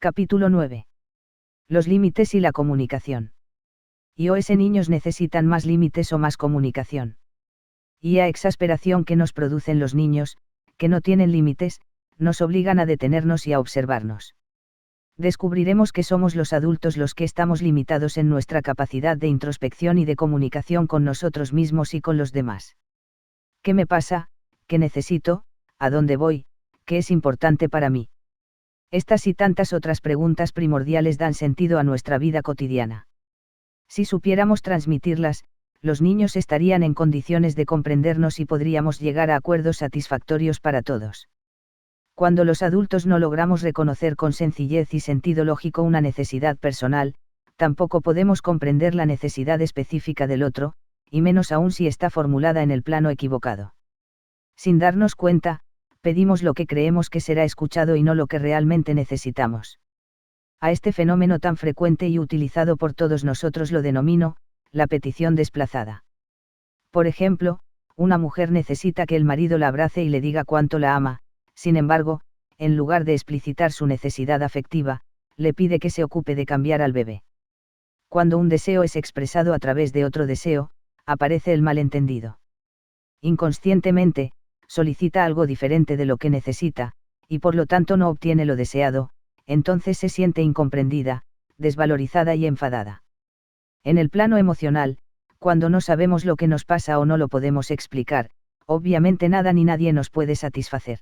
Capítulo 9. Los límites y la comunicación. iOS niños necesitan más límites o más comunicación. Y a exasperación que nos producen los niños, que no tienen límites, nos obligan a detenernos y a observarnos. Descubriremos que somos los adultos los que estamos limitados en nuestra capacidad de introspección y de comunicación con nosotros mismos y con los demás. ¿Qué me pasa? ¿Qué necesito? ¿A dónde voy? ¿Qué es importante para mí? Estas y tantas otras preguntas primordiales dan sentido a nuestra vida cotidiana. Si supiéramos transmitirlas, los niños estarían en condiciones de comprendernos y podríamos llegar a acuerdos satisfactorios para todos. Cuando los adultos no logramos reconocer con sencillez y sentido lógico una necesidad personal, tampoco podemos comprender la necesidad específica del otro, y menos aún si está formulada en el plano equivocado. Sin darnos cuenta, pedimos lo que creemos que será escuchado y no lo que realmente necesitamos. A este fenómeno tan frecuente y utilizado por todos nosotros lo denomino, la petición desplazada. Por ejemplo, una mujer necesita que el marido la abrace y le diga cuánto la ama, sin embargo, en lugar de explicitar su necesidad afectiva, le pide que se ocupe de cambiar al bebé. Cuando un deseo es expresado a través de otro deseo, aparece el malentendido. Inconscientemente, solicita algo diferente de lo que necesita, y por lo tanto no obtiene lo deseado, entonces se siente incomprendida, desvalorizada y enfadada. En el plano emocional, cuando no sabemos lo que nos pasa o no lo podemos explicar, obviamente nada ni nadie nos puede satisfacer.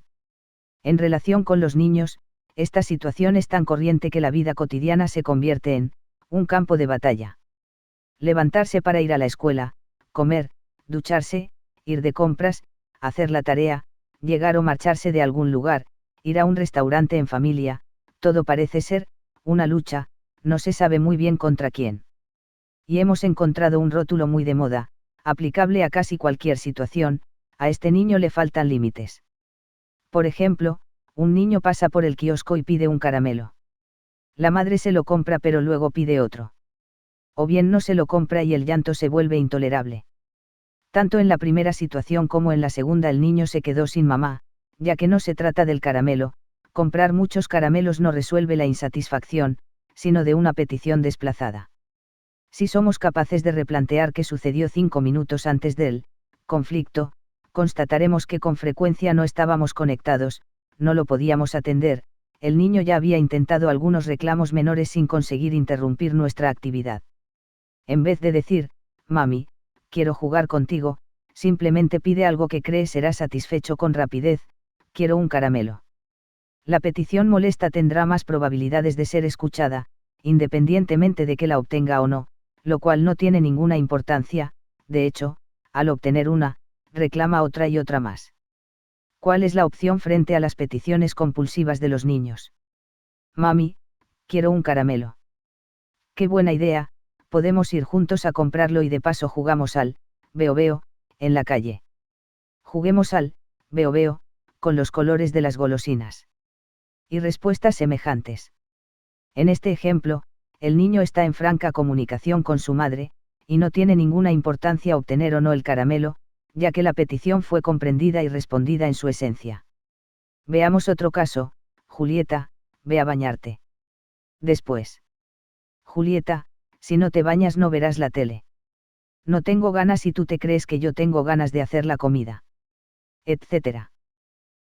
En relación con los niños, esta situación es tan corriente que la vida cotidiana se convierte en un campo de batalla. Levantarse para ir a la escuela, comer, ducharse, ir de compras, hacer la tarea, llegar o marcharse de algún lugar, ir a un restaurante en familia, todo parece ser una lucha, no se sabe muy bien contra quién. Y hemos encontrado un rótulo muy de moda, aplicable a casi cualquier situación: a este niño le faltan límites. Por ejemplo, un niño pasa por el kiosco y pide un caramelo. La madre se lo compra pero luego pide otro. O bien no se lo compra y el llanto se vuelve intolerable. Tanto en la primera situación como en la segunda el niño se quedó sin mamá, ya que no se trata del caramelo. Comprar muchos caramelos no resuelve la insatisfacción, sino de una petición desplazada. Si somos capaces de replantear qué sucedió 5 minutos antes del conflicto, constataremos que con frecuencia no estábamos conectados, no lo podíamos atender, el niño ya había intentado algunos reclamos menores sin conseguir interrumpir nuestra actividad. En vez de decir, mami, quiero jugar contigo, simplemente pide algo que cree será satisfecho con rapidez, quiero un caramelo. La petición molesta tendrá más probabilidades de ser escuchada, independientemente de que la obtenga o no, lo cual no tiene ninguna importancia. De hecho, al obtener una, reclama otra y otra más. ¿Cuál es la opción frente a las peticiones compulsivas de los niños? Mami, quiero un caramelo. Qué buena idea, podemos ir juntos a comprarlo y de paso jugamos al veo, en la calle. Juguemos al veo, con los colores de las golosinas. Y respuestas semejantes. En este ejemplo, el niño está en franca comunicación con su madre, y no tiene ninguna importancia obtener o no el caramelo, ya que la petición fue comprendida y respondida en su esencia. Veamos otro caso: Julieta, ve a bañarte. Después. Julieta, si no te bañas no verás la tele. No tengo ganas y tú te crees que yo tengo ganas de hacer la comida. Etcétera.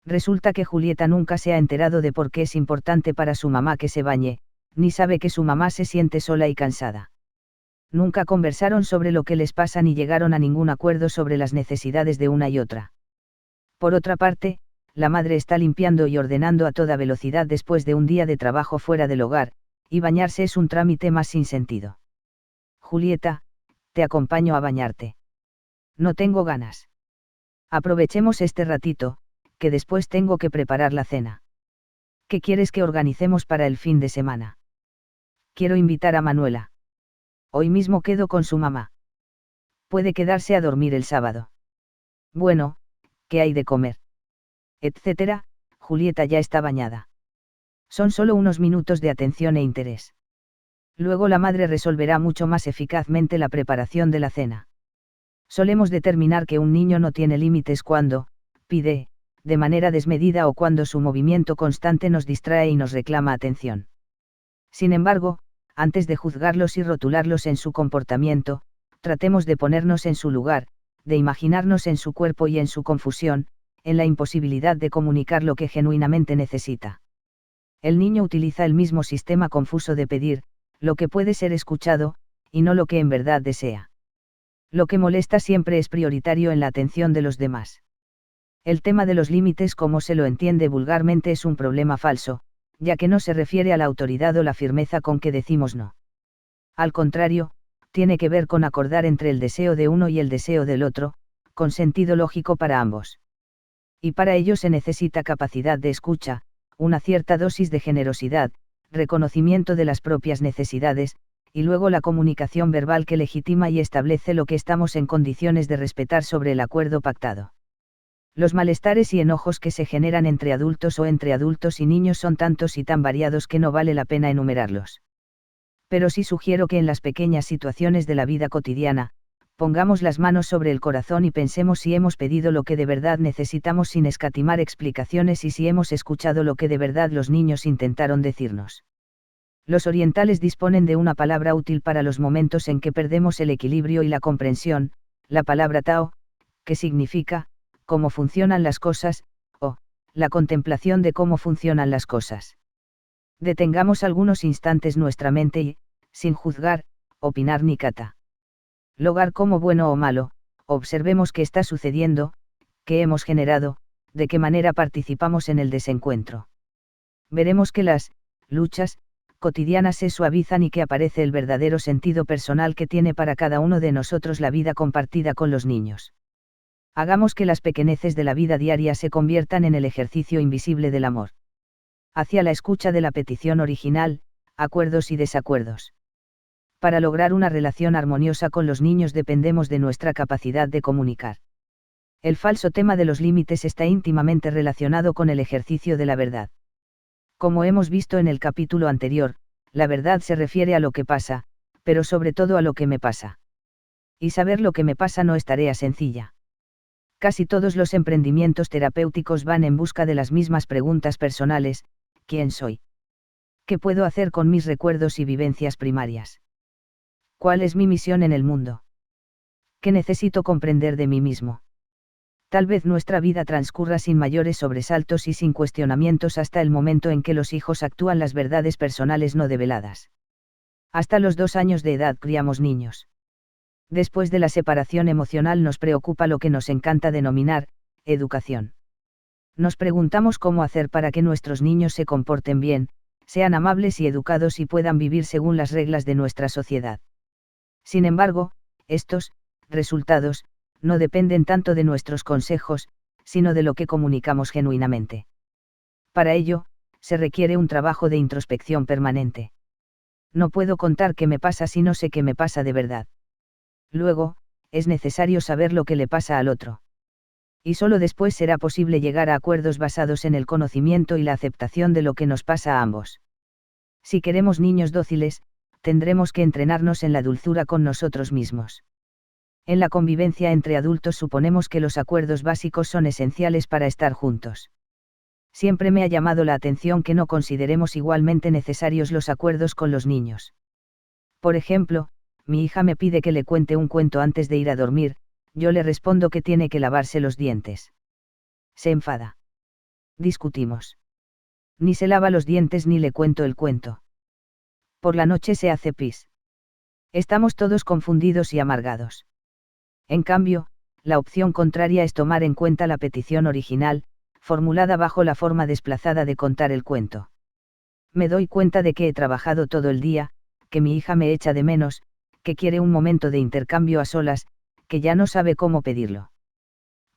Resulta que Julieta nunca se ha enterado de por qué es importante para su mamá que se bañe, ni sabe que su mamá se siente sola y cansada. Nunca conversaron sobre lo que les pasa ni llegaron a ningún acuerdo sobre las necesidades de una y otra. Por otra parte, la madre está limpiando y ordenando a toda velocidad después de un día de trabajo fuera del hogar, y bañarse es un trámite más sin sentido. Julieta, te acompaño a bañarte. No tengo ganas. Aprovechemos este ratito, que después tengo que preparar la cena. ¿Qué quieres que organicemos para el fin de semana? Quiero invitar a Manuela. Hoy mismo quedo con su mamá. Puede quedarse a dormir el sábado. Bueno, ¿qué hay de comer? Etcétera. Julieta ya está bañada. Son solo unos minutos de atención e interés. Luego la madre resolverá mucho más eficazmente la preparación de la cena. Solemos determinar que un niño no tiene límites cuando pide de manera desmedida o cuando su movimiento constante nos distrae y nos reclama atención. Sin embargo, antes de juzgarlos y rotularlos en su comportamiento, tratemos de ponernos en su lugar, de imaginarnos en su cuerpo y en su confusión, en la imposibilidad de comunicar lo que genuinamente necesita. El niño utiliza el mismo sistema confuso de pedir, lo que puede ser escuchado, y no lo que en verdad desea. Lo que molesta siempre es prioritario en la atención de los demás. El tema de los límites, como se lo entiende vulgarmente, es un problema falso, ya que no se refiere a la autoridad o la firmeza con que decimos no. Al contrario, tiene que ver con acordar entre el deseo de uno y el deseo del otro, con sentido lógico para ambos. Y para ello se necesita capacidad de escucha, una cierta dosis de generosidad, reconocimiento de las propias necesidades, y luego la comunicación verbal que legitima y establece lo que estamos en condiciones de respetar sobre el acuerdo pactado. Los malestares y enojos que se generan entre adultos o entre adultos y niños son tantos y tan variados que no vale la pena enumerarlos. Pero sí sugiero que en las pequeñas situaciones de la vida cotidiana, pongamos las manos sobre el corazón y pensemos si hemos pedido lo que de verdad necesitamos sin escatimar explicaciones y si hemos escuchado lo que de verdad los niños intentaron decirnos. Los orientales disponen de una palabra útil para los momentos en que perdemos el equilibrio y la comprensión, la palabra Tao, que significa, cómo funcionan las cosas, o, la contemplación de cómo funcionan las cosas. Detengamos algunos instantes nuestra mente y, sin juzgar, opinar ni catalogar como bueno o malo, observemos qué está sucediendo, qué hemos generado, de qué manera participamos en el desencuentro. Veremos que las luchas cotidianas se suavizan y que aparece el verdadero sentido personal que tiene para cada uno de nosotros la vida compartida con los niños. Hagamos que las pequeñeces de la vida diaria se conviertan en el ejercicio invisible del amor. Hacia la escucha de la petición original, acuerdos y desacuerdos. Para lograr una relación armoniosa con los niños dependemos de nuestra capacidad de comunicar. El falso tema de los límites está íntimamente relacionado con el ejercicio de la verdad. Como hemos visto en el capítulo anterior, la verdad se refiere a lo que pasa, pero sobre todo a lo que me pasa. Y saber lo que me pasa no es tarea sencilla. Casi todos los emprendimientos terapéuticos van en busca de las mismas preguntas personales: ¿quién soy? ¿Qué puedo hacer con mis recuerdos y vivencias primarias? ¿Cuál es mi misión en el mundo? ¿Qué necesito comprender de mí mismo? Tal vez nuestra vida transcurra sin mayores sobresaltos y sin cuestionamientos hasta el momento en que los hijos actúan las verdades personales no develadas. Hasta los 2 años de edad criamos niños. Después de la separación emocional nos preocupa lo que nos encanta denominar educación. Nos preguntamos cómo hacer para que nuestros niños se comporten bien, sean amables y educados y puedan vivir según las reglas de nuestra sociedad. Sin embargo, estos resultados no dependen tanto de nuestros consejos, sino de lo que comunicamos genuinamente. Para ello, se requiere un trabajo de introspección permanente. No puedo contar qué me pasa si no sé qué me pasa de verdad. Luego, es necesario saber lo que le pasa al otro. Y solo después será posible llegar a acuerdos basados en el conocimiento y la aceptación de lo que nos pasa a ambos. Si queremos niños dóciles, tendremos que entrenarnos en la dulzura con nosotros mismos. En la convivencia entre adultos suponemos que los acuerdos básicos son esenciales para estar juntos. Siempre me ha llamado la atención que no consideremos igualmente necesarios los acuerdos con los niños. Por ejemplo, mi hija me pide que le cuente un cuento antes de ir a dormir, yo le respondo que tiene que lavarse los dientes. Se enfada. Discutimos. Ni se lava los dientes ni le cuento el cuento. Por la noche se hace pis. Estamos todos confundidos y amargados. En cambio, la opción contraria es tomar en cuenta la petición original, formulada bajo la forma desplazada de contar el cuento. Me doy cuenta de que he trabajado todo el día, que mi hija me echa de menos, que quiere un momento de intercambio a solas, que ya no sabe cómo pedirlo.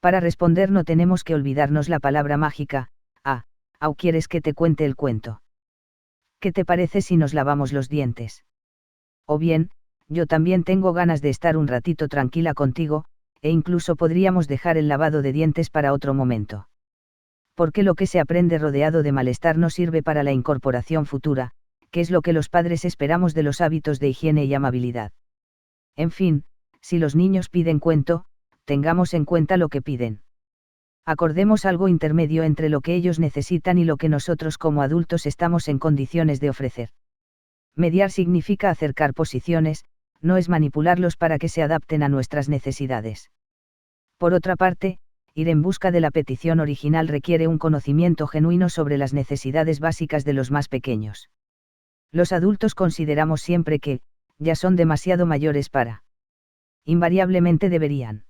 Para responder no tenemos que olvidarnos la palabra mágica: ¿au quieres que te cuente el cuento? ¿Qué te parece si nos lavamos los dientes? O bien, yo también tengo ganas de estar un ratito tranquila contigo, e incluso podríamos dejar el lavado de dientes para otro momento. Porque lo que se aprende rodeado de malestar no sirve para la incorporación futura, que es lo que los padres esperamos de los hábitos de higiene y amabilidad. En fin, si los niños piden cuento, tengamos en cuenta lo que piden. Acordemos algo intermedio entre lo que ellos necesitan y lo que nosotros como adultos estamos en condiciones de ofrecer. Mediar significa acercar posiciones, no es manipularlos para que se adapten a nuestras necesidades. Por otra parte, ir en busca de la petición original requiere un conocimiento genuino sobre las necesidades básicas de los más pequeños. Los adultos consideramos siempre que, ya son demasiado mayores para. Invariablemente deberían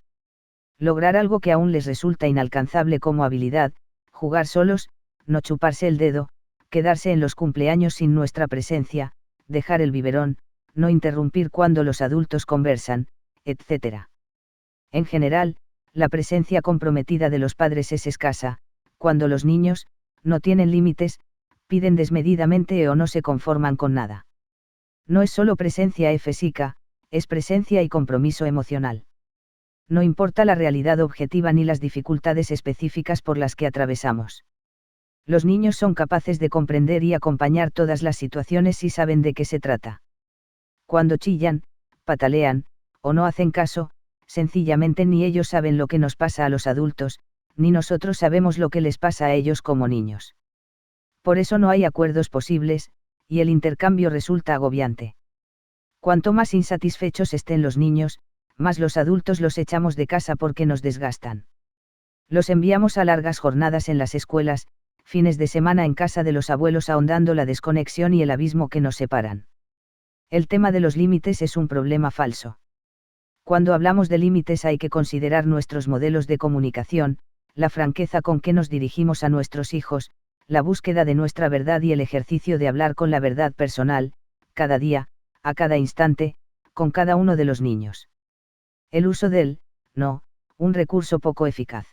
lograr algo que aún les resulta inalcanzable como habilidad, jugar solos, no chuparse el dedo, quedarse en los cumpleaños sin nuestra presencia, dejar el biberón, no interrumpir cuando los adultos conversan, etc. En general, la presencia comprometida de los padres es escasa, cuando los niños, no tienen límites, piden desmedidamente o no se conforman con nada. No es solo presencia física, es presencia y compromiso emocional. No importa la realidad objetiva ni las dificultades específicas por las que atravesamos. Los niños son capaces de comprender y acompañar todas las situaciones si saben de qué se trata. Cuando chillan, patalean, o no hacen caso, sencillamente ni ellos saben lo que nos pasa a los adultos, ni nosotros sabemos lo que les pasa a ellos como niños. Por eso no hay acuerdos posibles, y el intercambio resulta agobiante. Cuanto más insatisfechos estén los niños, más los adultos los echamos de casa porque nos desgastan. Los enviamos a largas jornadas en las escuelas, fines de semana en casa de los abuelos ahondando la desconexión y el abismo que nos separan. El tema de los límites es un problema falso. Cuando hablamos de límites hay que considerar nuestros modelos de comunicación, la franqueza con que nos dirigimos a nuestros hijos, la búsqueda de nuestra verdad y el ejercicio de hablar con la verdad personal, cada día, a cada instante, con cada uno de los niños. El uso del no, un recurso poco eficaz.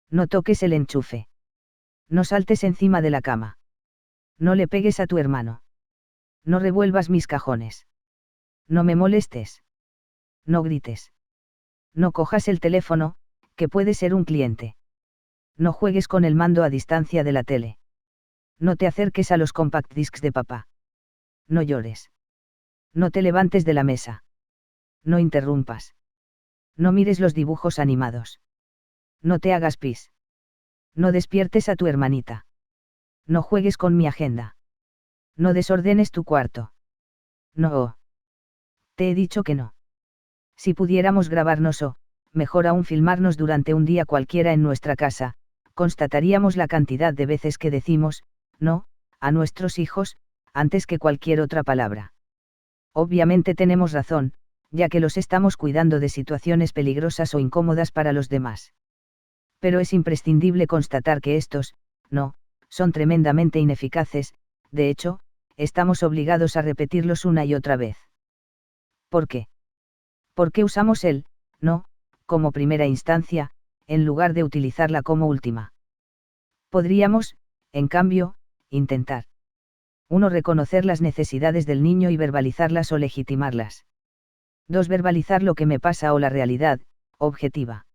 No toques el enchufe. No saltes encima de la cama. No le pegues a tu hermano. No revuelvas mis cajones. No me molestes. No grites. No cojas el teléfono, que puede ser un cliente. No juegues con el mando a distancia de la tele. No te acerques a los compact discs de papá. No llores. No te levantes de la mesa. No interrumpas. No mires los dibujos animados. No te hagas pis. No despiertes a tu hermanita. No juegues con mi agenda. No desordenes tu cuarto. No. Te he dicho que no. Si pudiéramos grabarnos o, mejor aún filmarnos durante un día cualquiera en nuestra casa, constataríamos la cantidad de veces que decimos, no, a nuestros hijos, antes que cualquier otra palabra. Obviamente tenemos razón, ya que los estamos cuidando de situaciones peligrosas o incómodas para los demás. Pero es imprescindible constatar que estos, no, son tremendamente ineficaces, de hecho, estamos obligados a repetirlos una y otra vez. ¿Por qué? ¿Por qué usamos el no como primera instancia, en lugar de utilizarla como última? Podríamos, en cambio, intentar 1. Reconocer las necesidades del niño y verbalizarlas o legitimarlas. 2. Verbalizar lo que me pasa o la realidad, objetiva.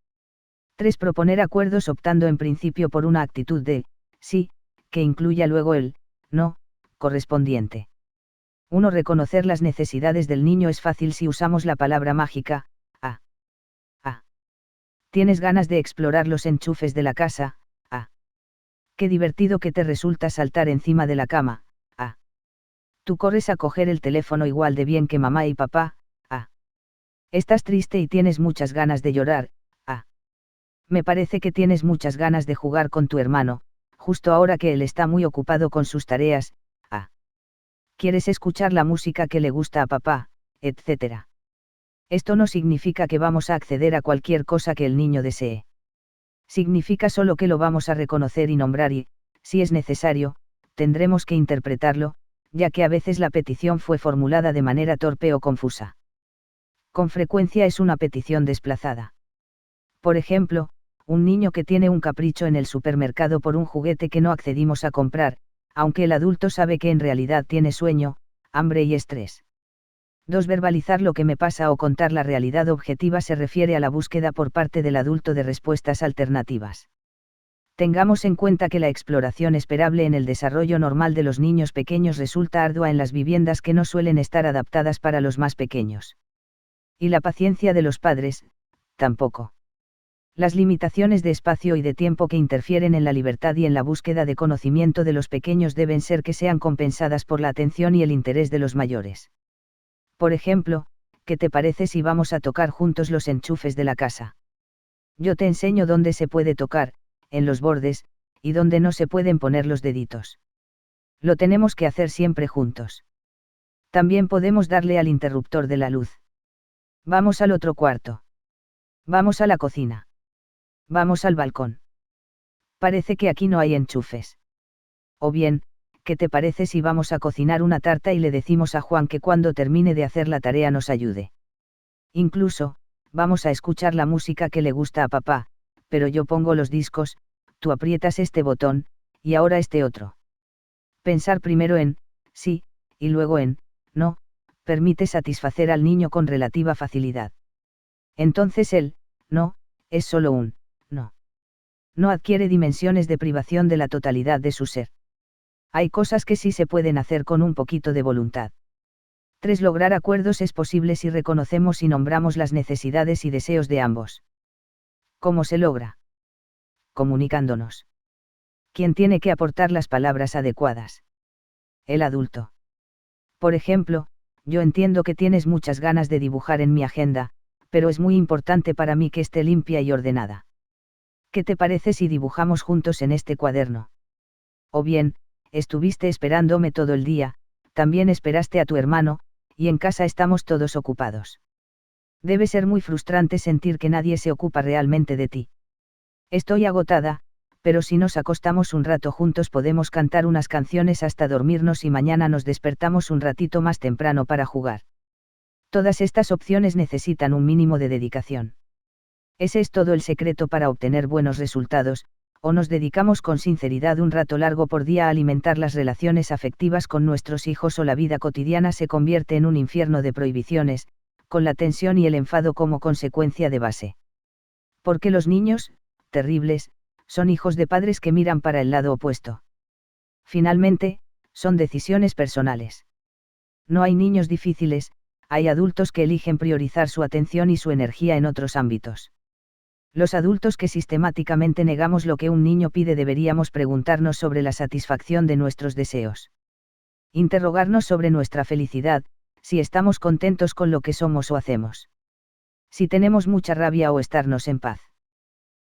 3. Proponer acuerdos optando en principio por una actitud de sí, que incluya luego el no correspondiente. 1. Reconocer las necesidades del niño es fácil si usamos la palabra mágica, a. ¿Tienes ganas de explorar los enchufes de la casa? A. Qué divertido que te resulta saltar encima de la cama. A. Tú corres a coger el teléfono igual de bien que mamá y papá. A. Estás triste y tienes muchas ganas de llorar. A. Me parece que tienes muchas ganas de jugar con tu hermano, justo ahora que él está muy ocupado con sus tareas. A. ¿Quieres escuchar la música que le gusta a papá? Etcétera. Esto no significa que vamos a acceder a cualquier cosa que el niño desee. Significa solo que lo vamos a reconocer y nombrar y, si es necesario, tendremos que interpretarlo, ya que a veces la petición fue formulada de manera torpe o confusa. Con frecuencia es una petición desplazada. Por ejemplo, un niño que tiene un capricho en el supermercado por un juguete que no accedimos a comprar, aunque el adulto sabe que en realidad tiene sueño, hambre y estrés. 2. Verbalizar lo que me pasa o contar la realidad objetiva se refiere a la búsqueda por parte del adulto de respuestas alternativas. Tengamos en cuenta que la exploración esperable en el desarrollo normal de los niños pequeños resulta ardua en las viviendas que no suelen estar adaptadas para los más pequeños. Y la paciencia de los padres, tampoco. Las limitaciones de espacio y de tiempo que interfieren en la libertad y en la búsqueda de conocimiento de los pequeños deben ser que sean compensadas por la atención y el interés de los mayores. Por ejemplo, ¿qué te parece si vamos a tocar juntos los enchufes de la casa? Yo te enseño dónde se puede tocar, en los bordes, y dónde no se pueden poner los deditos. Lo tenemos que hacer siempre juntos. También podemos darle al interruptor de la luz. Vamos al otro cuarto. Vamos a la cocina. Vamos al balcón. Parece que aquí no hay enchufes. O bien, ¿qué te parece si vamos a cocinar una tarta y le decimos a Juan que cuando termine de hacer la tarea nos ayude? Incluso, vamos a escuchar la música que le gusta a papá, pero yo pongo los discos, tú aprietas este botón, y ahora este otro. Pensar primero en, sí, y luego en, no, permite satisfacer al niño con relativa facilidad. Entonces el, no, es solo un, no. No adquiere dimensiones de privación de la totalidad de su ser. Hay cosas que sí se pueden hacer con un poquito de voluntad. 3. Lograr acuerdos es posible si reconocemos y nombramos las necesidades y deseos de ambos. ¿Cómo se logra? Comunicándonos. ¿Quién tiene que aportar las palabras adecuadas? El adulto. Por ejemplo, yo entiendo que tienes muchas ganas de dibujar en mi agenda, pero es muy importante para mí que esté limpia y ordenada. ¿Qué te parece si dibujamos juntos en este cuaderno? O bien, estuviste esperándome todo el día, también esperaste a tu hermano, y en casa estamos todos ocupados. Debe ser muy frustrante sentir que nadie se ocupa realmente de ti. Estoy agotada, pero si nos acostamos un rato juntos podemos cantar unas canciones hasta dormirnos y mañana nos despertamos un ratito más temprano para jugar. Todas estas opciones necesitan un mínimo de dedicación. Ese es todo el secreto para obtener buenos resultados, o nos dedicamos con sinceridad un rato largo por día a alimentar las relaciones afectivas con nuestros hijos o la vida cotidiana se convierte en un infierno de prohibiciones, con la tensión y el enfado como consecuencia de base. Porque los niños, terribles, son hijos de padres que miran para el lado opuesto. Finalmente, son decisiones personales. No hay niños difíciles, hay adultos que eligen priorizar su atención y su energía en otros ámbitos. Los adultos que sistemáticamente negamos lo que un niño pide deberíamos preguntarnos sobre la satisfacción de nuestros deseos. Interrogarnos sobre nuestra felicidad, si estamos contentos con lo que somos o hacemos. Si tenemos mucha rabia o estarnos en paz.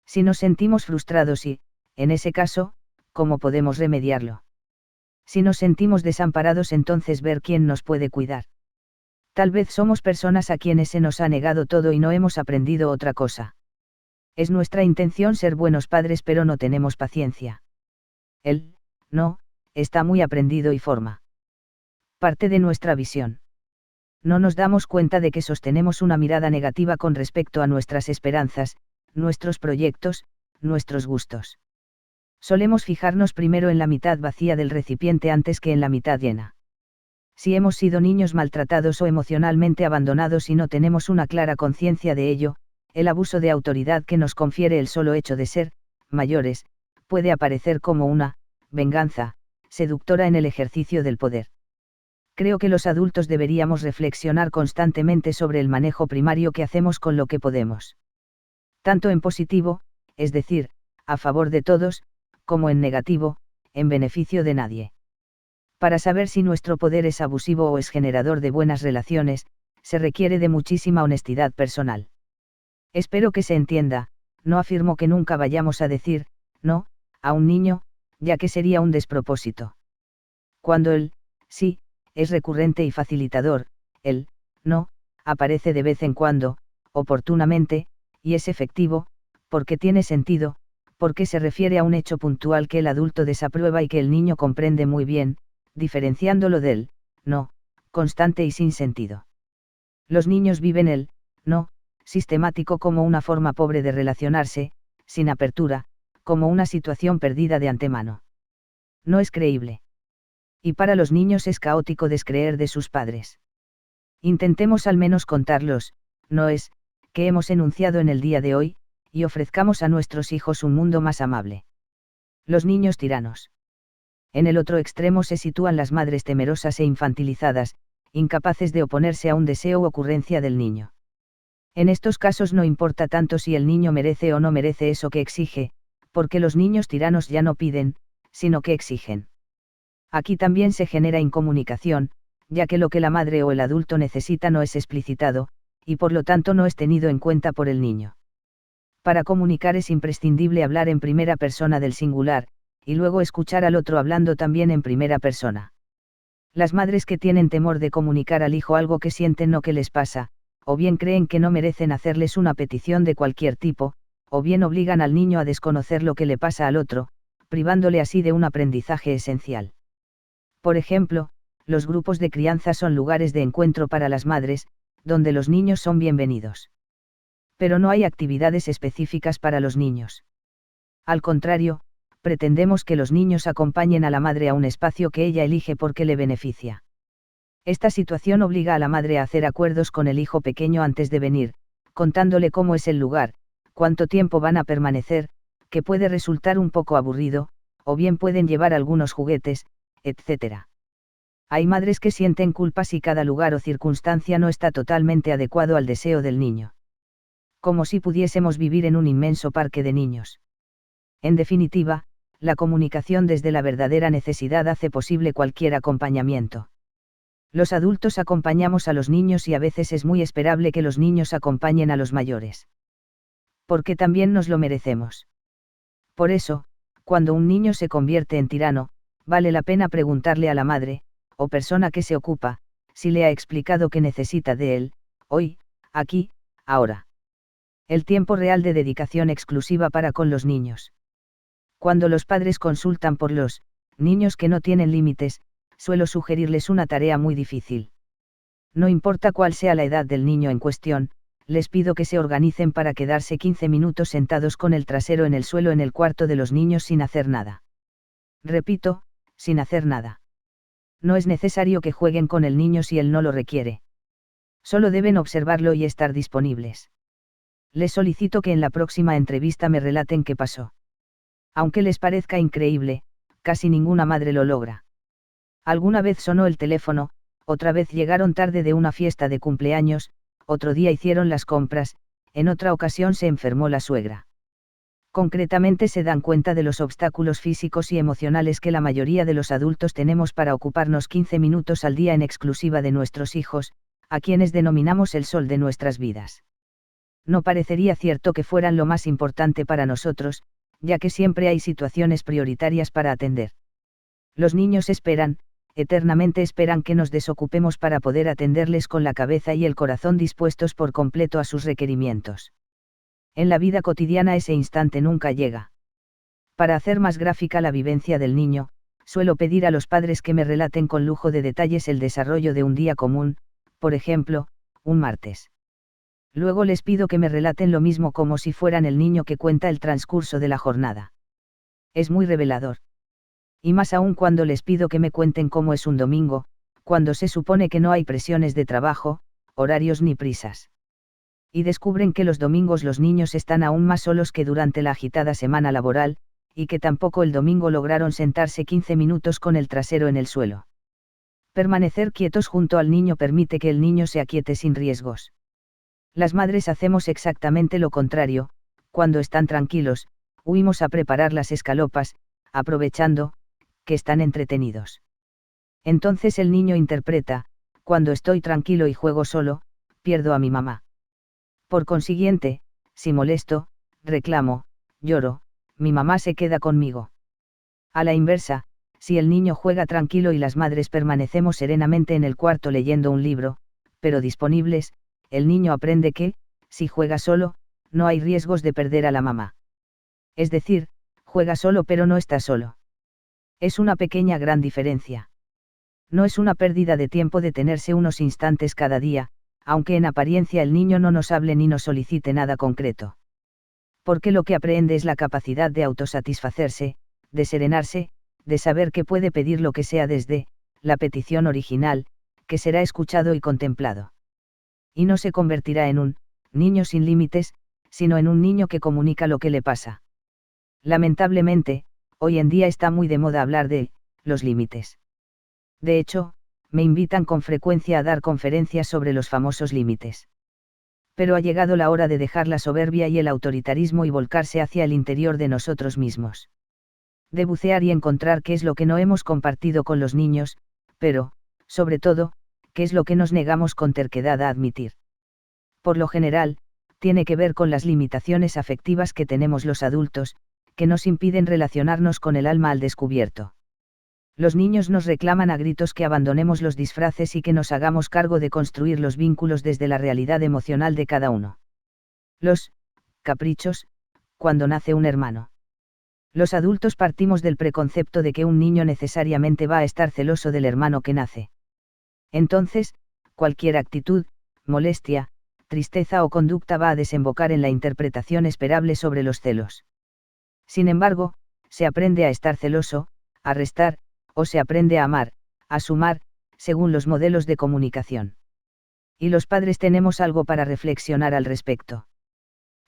Si nos sentimos frustrados y, en ese caso, ¿cómo podemos remediarlo? Si nos sentimos desamparados, entonces ver quién nos puede cuidar. Tal vez somos personas a quienes se nos ha negado todo y no hemos aprendido otra cosa. Es nuestra intención ser buenos padres, pero no tenemos paciencia. El, no, está muy aprendido y forma parte de nuestra visión. No nos damos cuenta de que sostenemos una mirada negativa con respecto a nuestras esperanzas, nuestros proyectos, nuestros gustos. Solemos fijarnos primero en la mitad vacía del recipiente antes que en la mitad llena. Si hemos sido niños maltratados o emocionalmente abandonados y no tenemos una clara conciencia de ello, el abuso de autoridad que nos confiere el solo hecho de ser mayores, puede aparecer como una venganza seductora en el ejercicio del poder. Creo que los adultos deberíamos reflexionar constantemente sobre el manejo primario que hacemos con lo que podemos. Tanto en positivo, es decir, a favor de todos, como en negativo, en beneficio de nadie. Para saber si nuestro poder es abusivo o es generador de buenas relaciones, se requiere de muchísima honestidad personal. Espero que se entienda, no afirmo que nunca vayamos a decir, no, a un niño, ya que sería un despropósito. Cuando el, sí, es recurrente y facilitador, el, no, aparece de vez en cuando, oportunamente, y es efectivo, porque tiene sentido, porque se refiere a un hecho puntual que el adulto desaprueba y que el niño comprende muy bien, diferenciándolo del, no, constante y sin sentido. Los niños viven el, no, sistemático como una forma pobre de relacionarse, sin apertura, como una situación perdida de antemano. No es creíble. Y para los niños es caótico descreer de sus padres. Intentemos al menos contarlos, no es, que hemos enunciado en el día de hoy, y ofrezcamos a nuestros hijos un mundo más amable. Los niños tiranos. En el otro extremo se sitúan las madres temerosas e infantilizadas, incapaces de oponerse a un deseo u ocurrencia del niño. En estos casos no importa tanto si el niño merece o no merece eso que exige, porque los niños tiranos ya no piden, sino que exigen. Aquí también se genera incomunicación, ya que lo que la madre o el adulto necesita no es explicitado, y por lo tanto no es tenido en cuenta por el niño. Para comunicar es imprescindible hablar en primera persona del singular, y luego escuchar al otro hablando también en primera persona. Las madres que tienen temor de comunicar al hijo algo que sienten o que les pasa, o bien creen que no merecen hacerles una petición de cualquier tipo, o bien obligan al niño a desconocer lo que le pasa al otro, privándole así de un aprendizaje esencial. Por ejemplo, los grupos de crianza son lugares de encuentro para las madres, donde los niños son bienvenidos. Pero no hay actividades específicas para los niños. Al contrario, pretendemos que los niños acompañen a la madre a un espacio que ella elige porque le beneficia. Esta situación obliga a la madre a hacer acuerdos con el hijo pequeño antes de venir, contándole cómo es el lugar, cuánto tiempo van a permanecer, que puede resultar un poco aburrido, o bien pueden llevar algunos juguetes, etc. Hay madres que sienten culpa si cada lugar o circunstancia no está totalmente adecuado al deseo del niño. Como si pudiésemos vivir en un inmenso parque de niños. En definitiva, la comunicación desde la verdadera necesidad hace posible cualquier acompañamiento. Los adultos acompañamos a los niños y a veces es muy esperable que los niños acompañen a los mayores. Porque también nos lo merecemos. Por eso, cuando un niño se convierte en tirano, vale la pena preguntarle a la madre, o persona que se ocupa, si le ha explicado que necesita de él, hoy, aquí, ahora. El tiempo real de dedicación exclusiva para con los niños. Cuando los padres consultan por los niños que no tienen límites, suelo sugerirles una tarea muy difícil. No importa cuál sea la edad del niño en cuestión, les pido que se organicen para quedarse 15 minutos sentados con el trasero en el suelo en el cuarto de los niños sin hacer nada. Repito, sin hacer nada. No es necesario que jueguen con el niño si él no lo requiere. Solo deben observarlo y estar disponibles. Les solicito que en la próxima entrevista me relaten qué pasó. Aunque les parezca increíble, casi ninguna madre lo logra. Alguna vez sonó el teléfono, otra vez llegaron tarde de una fiesta de cumpleaños, otro día hicieron las compras, en otra ocasión se enfermó la suegra. Concretamente se dan cuenta de los obstáculos físicos y emocionales que la mayoría de los adultos tenemos para ocuparnos 15 minutos al día en exclusiva de nuestros hijos, a quienes denominamos el sol de nuestras vidas. No parecería cierto que fueran lo más importante para nosotros, ya que siempre hay situaciones prioritarias para atender. Los niños esperan, eternamente esperan que nos desocupemos para poder atenderles con la cabeza y el corazón dispuestos por completo a sus requerimientos. En la vida cotidiana ese instante nunca llega. Para hacer más gráfica la vivencia del niño, suelo pedir a los padres que me relaten con lujo de detalles el desarrollo de un día común, por ejemplo, un martes. Luego les pido que me relaten lo mismo como si fueran el niño que cuenta el transcurso de la jornada. Es muy revelador. Y más aún cuando les pido que me cuenten cómo es un domingo, cuando se supone que no hay presiones de trabajo, horarios ni prisas. Y descubren que los domingos los niños están aún más solos que durante la agitada semana laboral, y que tampoco el domingo lograron sentarse 15 minutos con el trasero en el suelo. Permanecer quietos junto al niño permite que el niño se aquiete sin riesgos. Las madres hacemos exactamente lo contrario, cuando están tranquilos, huimos a preparar las escalopas, aprovechando que están entretenidos. Entonces el niño interpreta, cuando estoy tranquilo y juego solo, pierdo a mi mamá. Por consiguiente, si molesto, reclamo, lloro, mi mamá se queda conmigo. A la inversa, si el niño juega tranquilo y las madres permanecemos serenamente en el cuarto leyendo un libro, pero disponibles, el niño aprende que, si juega solo, no hay riesgos de perder a la mamá. Es decir, juega solo pero no está solo. Es una pequeña gran diferencia. No es una pérdida de tiempo detenerse unos instantes cada día, aunque en apariencia el niño no nos hable ni nos solicite nada concreto. Porque lo que aprende es la capacidad de autosatisfacerse, de serenarse, de saber que puede pedir lo que sea desde la petición original, que será escuchado y contemplado. Y no se convertirá en un niño sin límites, sino en un niño que comunica lo que le pasa. Lamentablemente, hoy en día está muy de moda hablar de los límites. De hecho, me invitan con frecuencia a dar conferencias sobre los famosos límites. Pero ha llegado la hora de dejar la soberbia y el autoritarismo y volcarse hacia el interior de nosotros mismos. De bucear y encontrar qué es lo que no hemos compartido con los niños, pero, sobre todo, qué es lo que nos negamos con terquedad a admitir. Por lo general, tiene que ver con las limitaciones afectivas que tenemos los adultos, que nos impiden relacionarnos con el alma al descubierto. Los niños nos reclaman a gritos que abandonemos los disfraces y que nos hagamos cargo de construir los vínculos desde la realidad emocional de cada uno. Los caprichos, cuando nace un hermano. Los adultos partimos del preconcepto de que un niño necesariamente va a estar celoso del hermano que nace. Entonces, cualquier actitud, molestia, tristeza o conducta va a desembocar en la interpretación esperable sobre los celos. Sin embargo, se aprende a estar celoso, a restar, o se aprende a amar, a sumar, según los modelos de comunicación. Y los padres tenemos algo para reflexionar al respecto.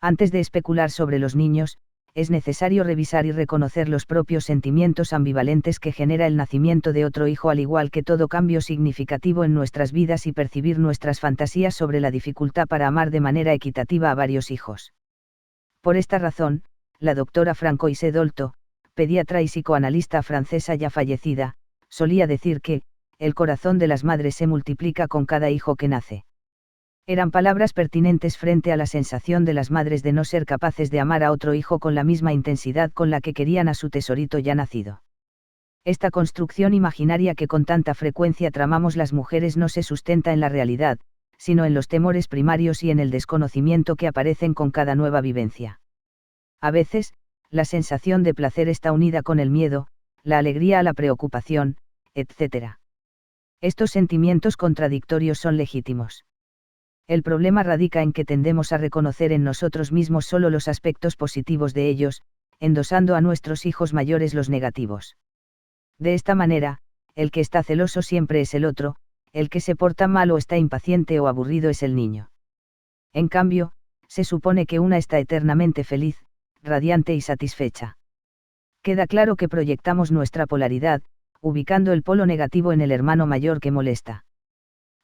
Antes de especular sobre los niños, es necesario revisar y reconocer los propios sentimientos ambivalentes que genera el nacimiento de otro hijo, al igual que todo cambio significativo en nuestras vidas, y percibir nuestras fantasías sobre la dificultad para amar de manera equitativa a varios hijos. Por esta razón, la doctora Francoise Dolto, pediatra y psicoanalista francesa ya fallecida, solía decir que, el corazón de las madres se multiplica con cada hijo que nace. Eran palabras pertinentes frente a la sensación de las madres de no ser capaces de amar a otro hijo con la misma intensidad con la que querían a su tesorito ya nacido. Esta construcción imaginaria que con tanta frecuencia tramamos las mujeres no se sustenta en la realidad, sino en los temores primarios y en el desconocimiento que aparecen con cada nueva vivencia. A veces, la sensación de placer está unida con el miedo, la alegría a la preocupación, etc. Estos sentimientos contradictorios son legítimos. El problema radica en que tendemos a reconocer en nosotros mismos solo los aspectos positivos de ellos, endosando a nuestros hijos mayores los negativos. De esta manera, el que está celoso siempre es el otro, el que se porta mal o está impaciente o aburrido es el niño. En cambio, se supone que una está eternamente feliz, radiante y satisfecha. Queda claro que proyectamos nuestra polaridad, ubicando el polo negativo en el hermano mayor que molesta.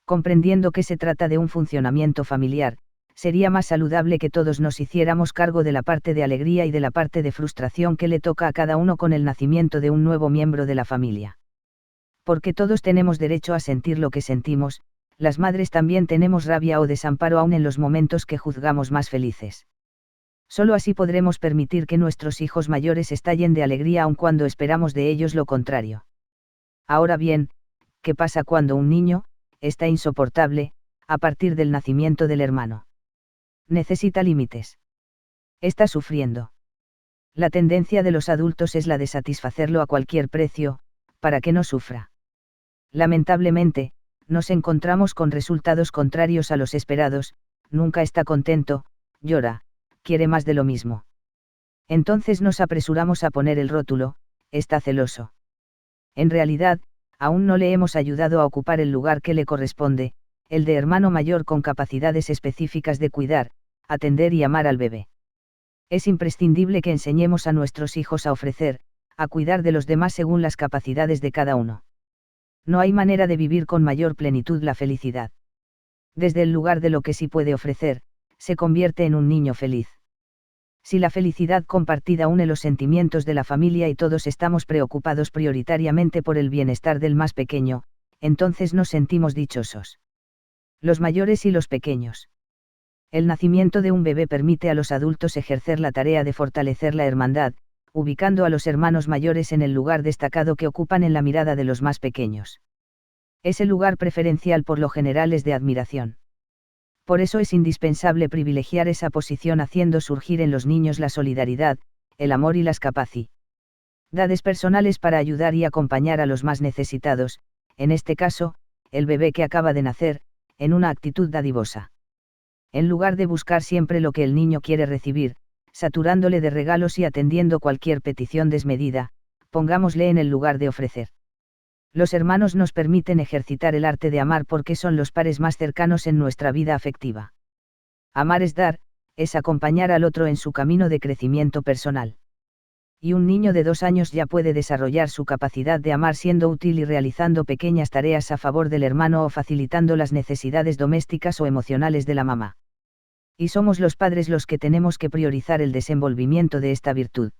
Comprendiendo que se trata de un funcionamiento familiar, sería más saludable que todos nos hiciéramos cargo de la parte de alegría y de la parte de frustración que le toca a cada uno con el nacimiento de un nuevo miembro de la familia. Porque todos tenemos derecho a sentir lo que sentimos, las madres también tenemos rabia o desamparo aún en los momentos que juzgamos más felices. Solo así podremos permitir que nuestros hijos mayores estallen de alegría aun cuando esperamos de ellos lo contrario. Ahora bien, ¿qué pasa cuando un niño está insoportable, a partir del nacimiento del hermano? Necesita límites. Está sufriendo. La tendencia de los adultos es la de satisfacerlo a cualquier precio, para que no sufra. Lamentablemente, nos encontramos con resultados contrarios a los esperados: nunca está contento, llora, quiere más de lo mismo. Entonces nos apresuramos a poner el rótulo: está celoso. En realidad, aún no le hemos ayudado a ocupar el lugar que le corresponde, el de hermano mayor con capacidades específicas de cuidar, atender y amar al bebé. Es imprescindible que enseñemos a nuestros hijos a ofrecer, a cuidar de los demás según las capacidades de cada uno. No hay manera de vivir con mayor plenitud la felicidad. Desde el lugar de lo que sí puede ofrecer, se convierte en un niño feliz. Si la felicidad compartida une los sentimientos de la familia y todos estamos preocupados prioritariamente por el bienestar del más pequeño, entonces nos sentimos dichosos. Los mayores y los pequeños. El nacimiento de un bebé permite a los adultos ejercer la tarea de fortalecer la hermandad, ubicando a los hermanos mayores en el lugar destacado que ocupan en la mirada de los más pequeños. Ese lugar preferencial por lo general es de admiración. Por eso es indispensable privilegiar esa posición haciendo surgir en los niños la solidaridad, el amor y las capacidades personales para ayudar y acompañar a los más necesitados, en este caso, el bebé que acaba de nacer, en una actitud dadivosa. En lugar de buscar siempre lo que el niño quiere recibir, saturándole de regalos y atendiendo cualquier petición desmedida, pongámosle en el lugar de ofrecer. Los hermanos nos permiten ejercitar el arte de amar porque son los pares más cercanos en nuestra vida afectiva. Amar es dar, es acompañar al otro en su camino de crecimiento personal. Y un niño de 2 años ya puede desarrollar su capacidad de amar siendo útil y realizando pequeñas tareas a favor del hermano o facilitando las necesidades domésticas o emocionales de la mamá. Y somos los padres los que tenemos que priorizar el desenvolvimiento de esta virtud.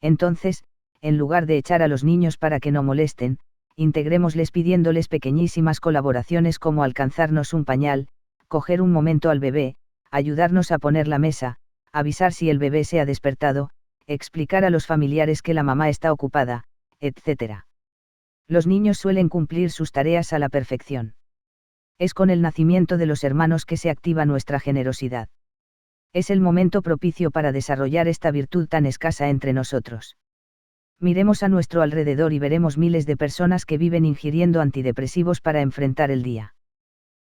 Entonces, en lugar de echar a los niños para que no molesten, integrémosles pidiéndoles pequeñísimas colaboraciones como alcanzarnos un pañal, coger un momento al bebé, ayudarnos a poner la mesa, avisar si el bebé se ha despertado, explicar a los familiares que la mamá está ocupada, etc. Los niños suelen cumplir sus tareas a la perfección. Es con el nacimiento de los hermanos que se activa nuestra generosidad. Es el momento propicio para desarrollar esta virtud tan escasa entre nosotros. Miremos a nuestro alrededor y veremos miles de personas que viven ingiriendo antidepresivos para enfrentar el día.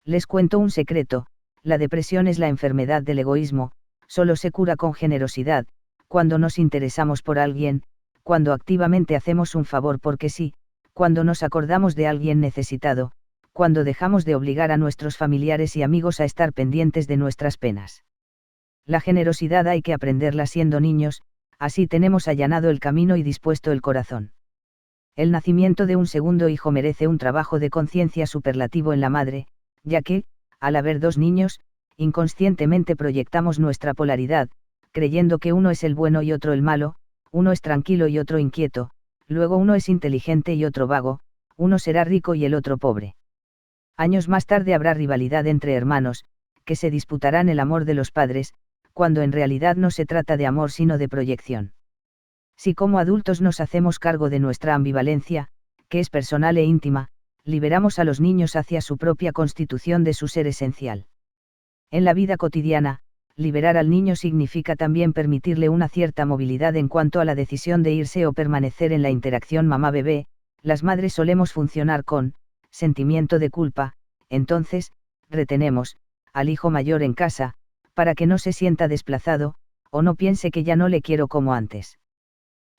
Les cuento un secreto: la depresión es la enfermedad del egoísmo, solo se cura con generosidad, cuando nos interesamos por alguien, cuando activamente hacemos un favor porque sí, cuando nos acordamos de alguien necesitado, cuando dejamos de obligar a nuestros familiares y amigos a estar pendientes de nuestras penas. La generosidad hay que aprenderla siendo niños, así tenemos allanado el camino y dispuesto el corazón. El nacimiento de un segundo hijo merece un trabajo de conciencia superlativo en la madre, ya que, al haber dos niños, inconscientemente proyectamos nuestra polaridad, creyendo que uno es el bueno y otro el malo, uno es tranquilo y otro inquieto, luego uno es inteligente y otro vago, uno será rico y el otro pobre. Años más tarde habrá rivalidad entre hermanos, que se disputarán el amor de los padres, cuando en realidad no se trata de amor sino de proyección. Si como adultos nos hacemos cargo de nuestra ambivalencia, que es personal e íntima, liberamos a los niños hacia su propia constitución de su ser esencial. En la vida cotidiana, liberar al niño significa también permitirle una cierta movilidad en cuanto a la decisión de irse o permanecer en la interacción mamá-bebé. Las madres solemos funcionar con sentimiento de culpa, entonces, retenemos al hijo mayor en casa, para que no se sienta desplazado, o no piense que ya no le quiero como antes.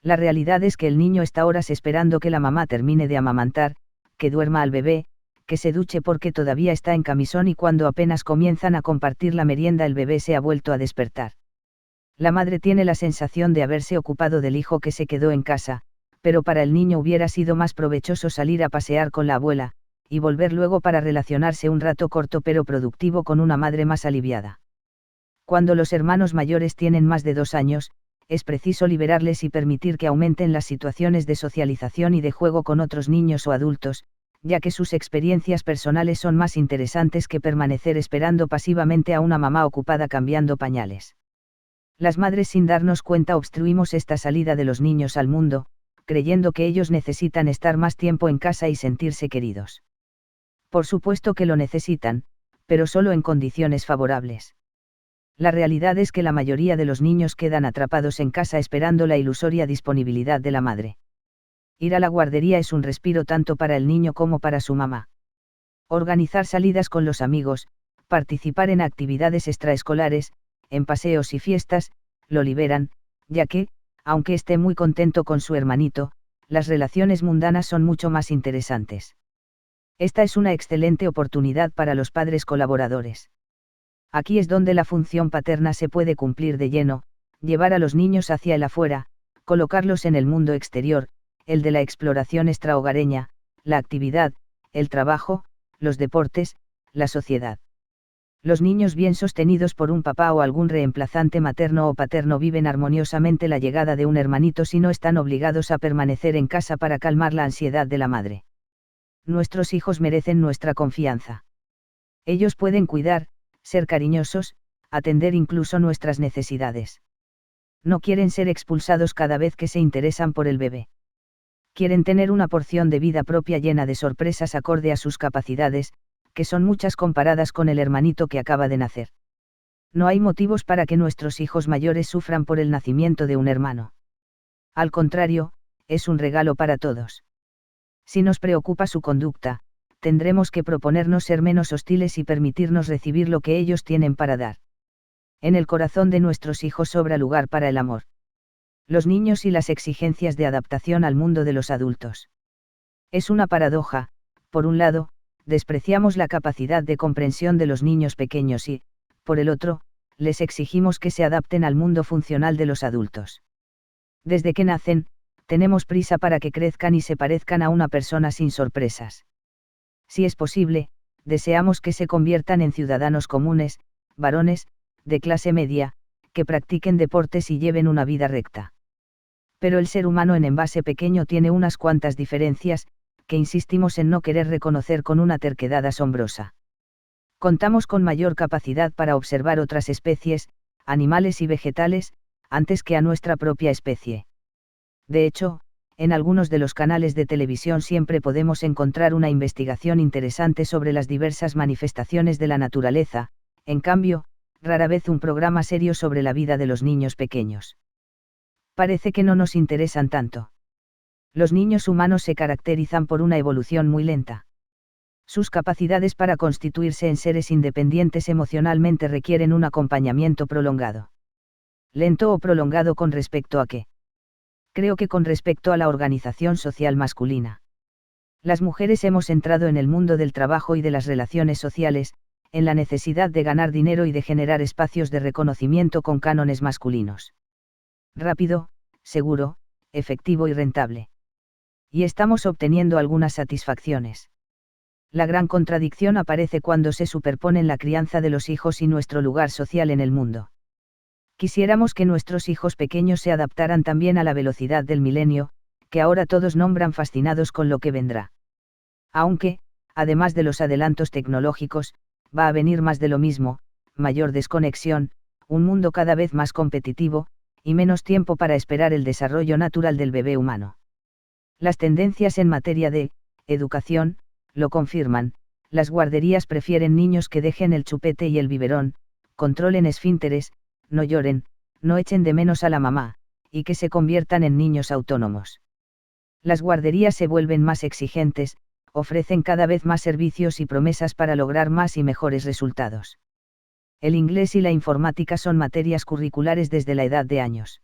La realidad es que el niño está horas esperando que la mamá termine de amamantar, que duerma al bebé, que se duche porque todavía está en camisón y cuando apenas comienzan a compartir la merienda el bebé se ha vuelto a despertar. La madre tiene la sensación de haberse ocupado del hijo que se quedó en casa, pero para el niño hubiera sido más provechoso salir a pasear con la abuela, y volver luego para relacionarse un rato corto pero productivo con una madre más aliviada. Cuando los hermanos mayores tienen más de 2 años, es preciso liberarles y permitir que aumenten las situaciones de socialización y de juego con otros niños o adultos, ya que sus experiencias personales son más interesantes que permanecer esperando pasivamente a una mamá ocupada cambiando pañales. Las madres sin darnos cuenta obstruimos esta salida de los niños al mundo, creyendo que ellos necesitan estar más tiempo en casa y sentirse queridos. Por supuesto que lo necesitan, pero solo en condiciones favorables. La realidad es que la mayoría de los niños quedan atrapados en casa esperando la ilusoria disponibilidad de la madre. Ir a la guardería es un respiro tanto para el niño como para su mamá. Organizar salidas con los amigos, participar en actividades extraescolares, en paseos y fiestas, lo liberan, ya que, aunque esté muy contento con su hermanito, las relaciones mundanas son mucho más interesantes. Esta es una excelente oportunidad para los padres colaboradores. Aquí es donde la función paterna se puede cumplir de lleno, llevar a los niños hacia el afuera, colocarlos en el mundo exterior, el de la exploración extrahogareña, la actividad, el trabajo, los deportes, la sociedad. Los niños bien sostenidos por un papá o algún reemplazante materno o paterno viven armoniosamente la llegada de un hermanito si no están obligados a permanecer en casa para calmar la ansiedad de la madre. Nuestros hijos merecen nuestra confianza. Ellos pueden cuidar, ser cariñosos, atender incluso nuestras necesidades. No quieren ser expulsados cada vez que se interesan por el bebé. Quieren tener una porción de vida propia llena de sorpresas acorde a sus capacidades, que son muchas comparadas con el hermanito que acaba de nacer. No hay motivos para que nuestros hijos mayores sufran por el nacimiento de un hermano. Al contrario, es un regalo para todos. Si nos preocupa su conducta, tendremos que proponernos ser menos hostiles y permitirnos recibir lo que ellos tienen para dar. En el corazón de nuestros hijos sobra lugar para el amor. Los niños y las exigencias de adaptación al mundo de los adultos. Es una paradoja: por un lado, despreciamos la capacidad de comprensión de los niños pequeños y, por el otro, les exigimos que se adapten al mundo funcional de los adultos. Desde que nacen, tenemos prisa para que crezcan y se parezcan a una persona sin sorpresas. Si es posible, deseamos que se conviertan en ciudadanos comunes, varones, de clase media, que practiquen deportes y lleven una vida recta. Pero el ser humano en envase pequeño tiene unas cuantas diferencias, que insistimos en no querer reconocer con una terquedad asombrosa. Contamos con mayor capacidad para observar otras especies, animales y vegetales, antes que a nuestra propia especie. De hecho, en algunos de los canales de televisión siempre podemos encontrar una investigación interesante sobre las diversas manifestaciones de la naturaleza, en cambio, rara vez un programa serio sobre la vida de los niños pequeños. Parece que no nos interesan tanto. Los niños humanos se caracterizan por una evolución muy lenta. Sus capacidades para constituirse en seres independientes emocionalmente requieren un acompañamiento prolongado. ¿Lento o prolongado con respecto a qué? Creo que con respecto a la organización social masculina. Las mujeres hemos entrado en el mundo del trabajo y de las relaciones sociales, en la necesidad de ganar dinero y de generar espacios de reconocimiento con cánones masculinos. Rápido, seguro, efectivo y rentable. Y estamos obteniendo algunas satisfacciones. La gran contradicción aparece cuando se superponen la crianza de los hijos y nuestro lugar social en el mundo. Quisiéramos que nuestros hijos pequeños se adaptaran también a la velocidad del milenio, que ahora todos nombran fascinados con lo que vendrá. Aunque, además de los adelantos tecnológicos, va a venir más de lo mismo, mayor desconexión, un mundo cada vez más competitivo, y menos tiempo para esperar el desarrollo natural del bebé humano. Las tendencias en materia de educación lo confirman. Las guarderías prefieren niños que dejen el chupete y el biberón, controlen esfínteres, no lloren, no echen de menos a la mamá, y que se conviertan en niños autónomos. Las guarderías se vuelven más exigentes, ofrecen cada vez más servicios y promesas para lograr más y mejores resultados. El inglés y la informática son materias curriculares desde la edad de años.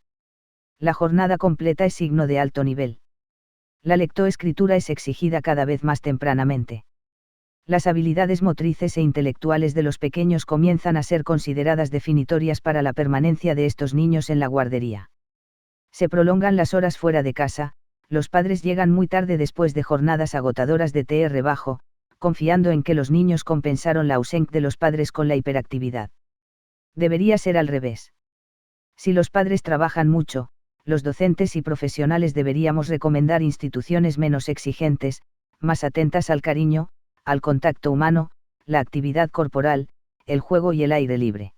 La jornada completa es signo de alto nivel. La lectoescritura es exigida cada vez más tempranamente. Las habilidades motrices e intelectuales de los pequeños comienzan a ser consideradas definitorias para la permanencia de estos niños en la guardería. Se prolongan las horas fuera de casa, los padres llegan muy tarde después de jornadas agotadoras de TR confiando en que los niños compensaron la ausencia de los padres con la hiperactividad. Debería ser al revés. Si los padres trabajan mucho, los docentes y profesionales deberíamos recomendar instituciones menos exigentes, más atentas al cariño, al contacto humano, la actividad corporal, el juego y el aire libre.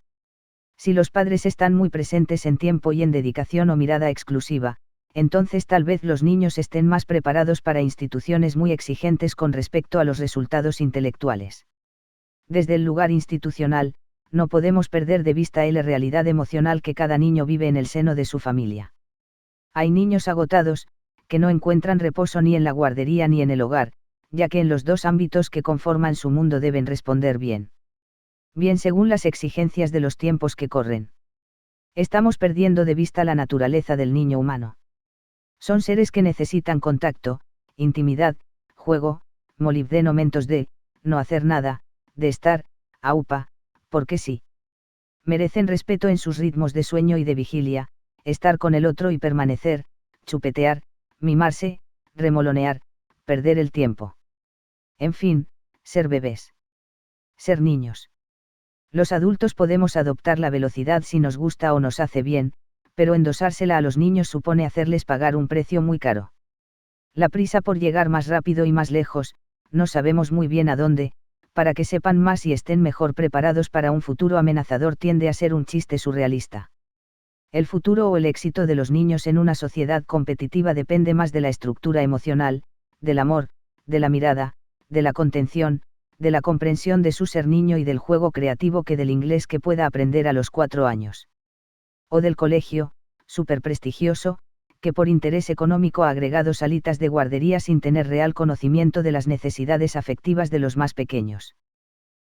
Si los padres están muy presentes en tiempo y en dedicación o mirada exclusiva, entonces tal vez los niños estén más preparados para instituciones muy exigentes con respecto a los resultados intelectuales. Desde el lugar institucional, no podemos perder de vista la realidad emocional que cada niño vive en el seno de su familia. Hay niños agotados, que no encuentran reposo ni en la guardería ni en el hogar, ya que en los dos ámbitos que conforman su mundo deben responder bien. Bien según las exigencias de los tiempos que corren. Estamos perdiendo de vista la naturaleza del niño humano. Son seres que necesitan contacto, intimidad, juego, molibdeno momentos de, no hacer nada, de estar, aupa, porque sí. Merecen respeto en sus ritmos de sueño y de vigilia, estar con el otro y permanecer, chupetear, mimarse, remolonear, perder el tiempo. En fin, ser bebés. Ser niños. Los adultos podemos adoptar la velocidad si nos gusta o nos hace bien, pero endosársela a los niños supone hacerles pagar un precio muy caro. La prisa por llegar más rápido y más lejos, no sabemos muy bien a dónde, para que sepan más y estén mejor preparados para un futuro amenazador tiende a ser un chiste surrealista. El futuro o el éxito de los niños en una sociedad competitiva depende más de la estructura emocional, del amor, de la mirada, de la contención, de la comprensión de su ser niño y del juego creativo que del inglés que pueda aprender a los 4 años. O del colegio, súper prestigioso, que por interés económico ha agregado salitas de guardería sin tener real conocimiento de las necesidades afectivas de los más pequeños.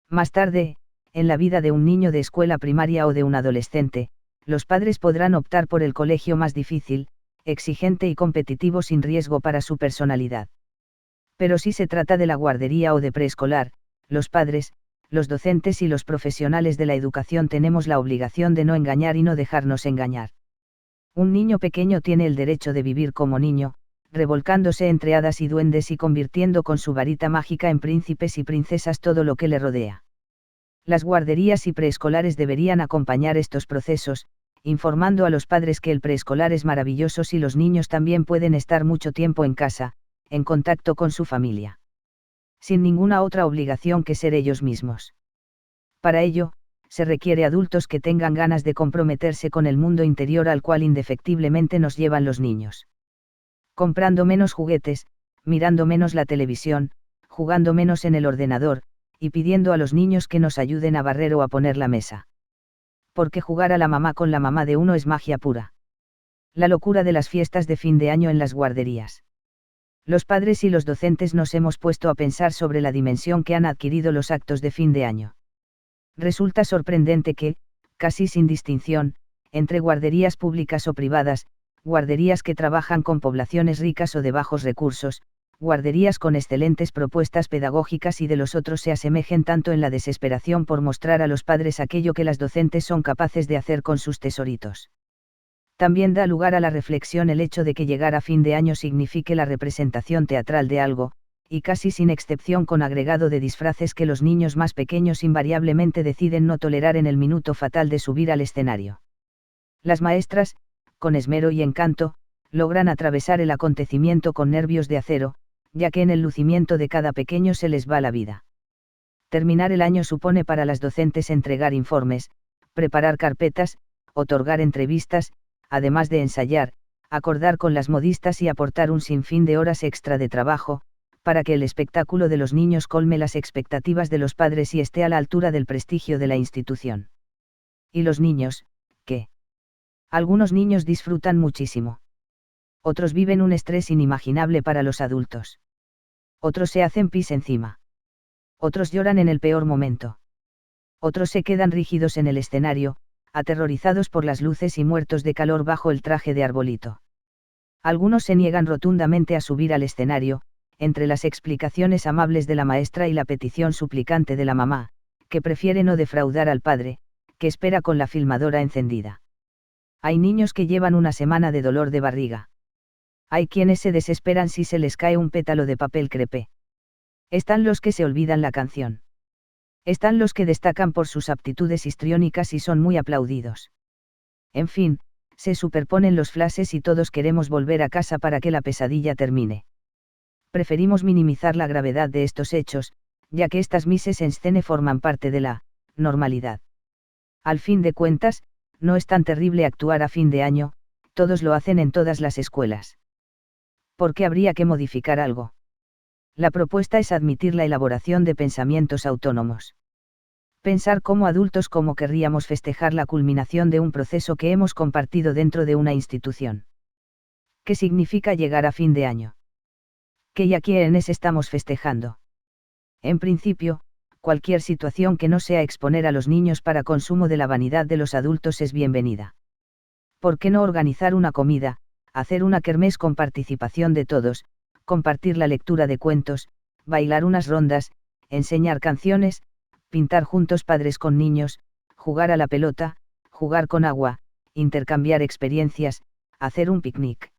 Más tarde, en la vida de un niño de escuela primaria o de un adolescente, los padres podrán optar por el colegio más difícil, exigente y competitivo sin riesgo para su personalidad. Pero si se trata de la guardería o de preescolar, los padres, los docentes y los profesionales de la educación tenemos la obligación de no engañar y no dejarnos engañar. Un niño pequeño tiene el derecho de vivir como niño, revolcándose entre hadas y duendes y convirtiendo con su varita mágica en príncipes y princesas todo lo que le rodea. Las guarderías y preescolares deberían acompañar estos procesos, informando a los padres que el preescolar es maravilloso si los niños también pueden estar mucho tiempo en casa, en contacto con su familia. Sin ninguna otra obligación que ser ellos mismos. Para ello, se requiere adultos que tengan ganas de comprometerse con el mundo interior al cual indefectiblemente nos llevan los niños. Comprando menos juguetes, mirando menos la televisión, jugando menos en el ordenador, y pidiendo a los niños que nos ayuden a barrer o a poner la mesa. Porque jugar a la mamá con la mamá de uno es magia pura. La locura de las fiestas de fin de año en las guarderías. Los padres y los docentes nos hemos puesto a pensar sobre la dimensión que han adquirido los actos de fin de año. Resulta sorprendente que, casi sin distinción, entre guarderías públicas o privadas, guarderías que trabajan con poblaciones ricas o de bajos recursos, guarderías con excelentes propuestas pedagógicas y de los otros se asemejen tanto en la desesperación por mostrar a los padres aquello que las docentes son capaces de hacer con sus tesoritos. También da lugar a la reflexión el hecho de que llegar a fin de año signifique la representación teatral de algo, y casi sin excepción con agregado de disfraces que los niños más pequeños invariablemente deciden no tolerar en el minuto fatal de subir al escenario. Las maestras, con esmero y encanto, logran atravesar el acontecimiento con nervios de acero, ya que en el lucimiento de cada pequeño se les va la vida. Terminar el año supone para las docentes entregar informes, preparar carpetas, otorgar entrevistas, además de ensayar, acordar con las modistas y aportar un sinfín de horas extra de trabajo, para que el espectáculo de los niños colme las expectativas de los padres y esté a la altura del prestigio de la institución. ¿Y los niños, qué? Algunos niños disfrutan muchísimo. Otros viven un estrés inimaginable para los adultos. Otros se hacen pis encima. Otros lloran en el peor momento. Otros se quedan rígidos en el escenario, aterrorizados por las luces y muertos de calor bajo el traje de arbolito. Algunos se niegan rotundamente a subir al escenario, entre las explicaciones amables de la maestra y la petición suplicante de la mamá, que prefiere no defraudar al padre, que espera con la filmadora encendida. Hay niños que llevan una semana de dolor de barriga. Hay quienes se desesperan si se les cae un pétalo de papel crepé. Están los que se olvidan la canción. Están los que destacan por sus aptitudes histriónicas y son muy aplaudidos. En fin, se superponen los flashes y todos queremos volver a casa para que la pesadilla termine. Preferimos minimizar la gravedad de estos hechos, ya que estas mises en scène forman parte de la normalidad. Al fin de cuentas, no es tan terrible actuar a fin de año, todos lo hacen en todas las escuelas. ¿Por qué habría que modificar algo? La propuesta es admitir la elaboración de pensamientos autónomos. Pensar como adultos cómo querríamos festejar la culminación de un proceso que hemos compartido dentro de una institución. ¿Qué significa llegar a fin de año? ¿Qué y a quiénes estamos festejando? En principio, cualquier situación que no sea exponer a los niños para consumo de la vanidad de los adultos es bienvenida. ¿Por qué no organizar una comida, hacer una kermés con participación de todos, compartir la lectura de cuentos, bailar unas rondas, enseñar canciones, pintar juntos padres con niños, jugar a la pelota, jugar con agua, intercambiar experiencias, hacer un picnic?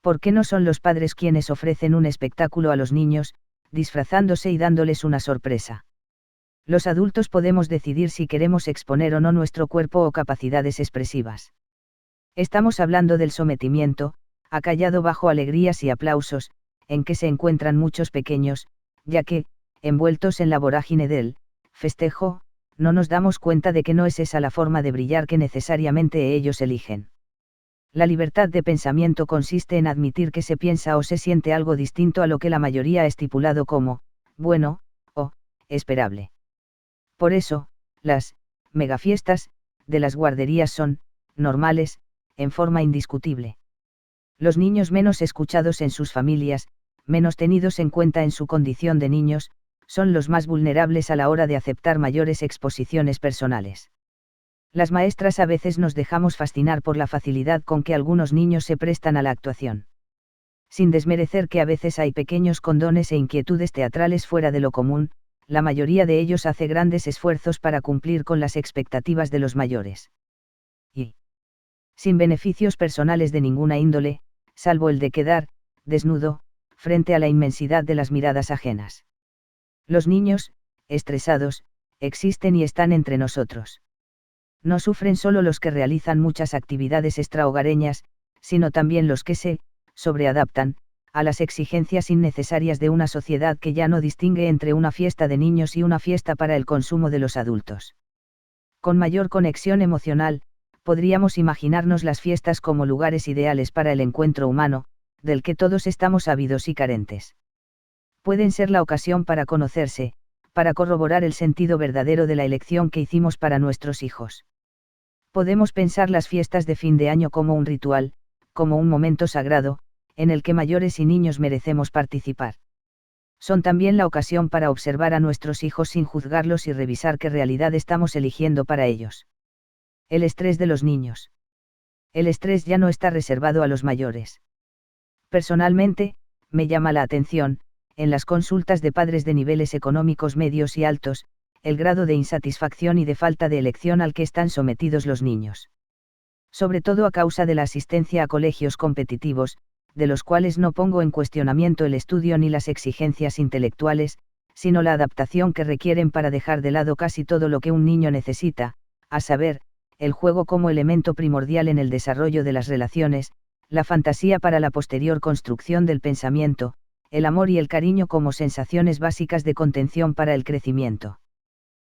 ¿Por qué no son los padres quienes ofrecen un espectáculo a los niños, disfrazándose y dándoles una sorpresa? Los adultos podemos decidir si queremos exponer o no nuestro cuerpo o capacidades expresivas. Estamos hablando del sometimiento, acallado bajo alegrías y aplausos, en que se encuentran muchos pequeños, ya que, envueltos en la vorágine del festejo, no nos damos cuenta de que no es esa la forma de brillar que necesariamente ellos eligen. La libertad de pensamiento consiste en admitir que se piensa o se siente algo distinto a lo que la mayoría ha estipulado como bueno o esperable. Por eso, las megafiestas de las guarderías son normales, en forma indiscutible. Los niños menos escuchados en sus familias, menos tenidos en cuenta en su condición de niños, son los más vulnerables a la hora de aceptar mayores exposiciones personales. Las maestras a veces nos dejamos fascinar por la facilidad con que algunos niños se prestan a la actuación. Sin desmerecer que a veces hay pequeños con dones e inquietudes teatrales fuera de lo común, la mayoría de ellos hace grandes esfuerzos para cumplir con las expectativas de los mayores. Y, sin beneficios personales de ninguna índole, salvo el de quedar, desnudo, frente a la inmensidad de las miradas ajenas. Los niños, estresados, existen y están entre nosotros. No sufren solo los que realizan muchas actividades extrahogareñas, sino también los que se sobreadaptan a las exigencias innecesarias de una sociedad que ya no distingue entre una fiesta de niños y una fiesta para el consumo de los adultos. Con mayor conexión emocional, podríamos imaginarnos las fiestas como lugares ideales para el encuentro humano, del que todos estamos ávidos y carentes. Pueden ser la ocasión para conocerse, para corroborar el sentido verdadero de la elección que hicimos para nuestros hijos. Podemos pensar las fiestas de fin de año como un ritual, como un momento sagrado, en el que mayores y niños merecemos participar. Son también la ocasión para observar a nuestros hijos sin juzgarlos y revisar qué realidad estamos eligiendo para ellos. El estrés de los niños. El estrés ya no está reservado a los mayores. Personalmente, me llama la atención, en las consultas de padres de niveles económicos medios y altos, el grado de insatisfacción y de falta de elección al que están sometidos los niños. Sobre todo a causa de la asistencia a colegios competitivos, de los cuales no pongo en cuestionamiento el estudio ni las exigencias intelectuales, sino la adaptación que requieren para dejar de lado casi todo lo que un niño necesita, a saber, el juego como elemento primordial en el desarrollo de las relaciones, la fantasía para la posterior construcción del pensamiento, el amor y el cariño como sensaciones básicas de contención para el crecimiento.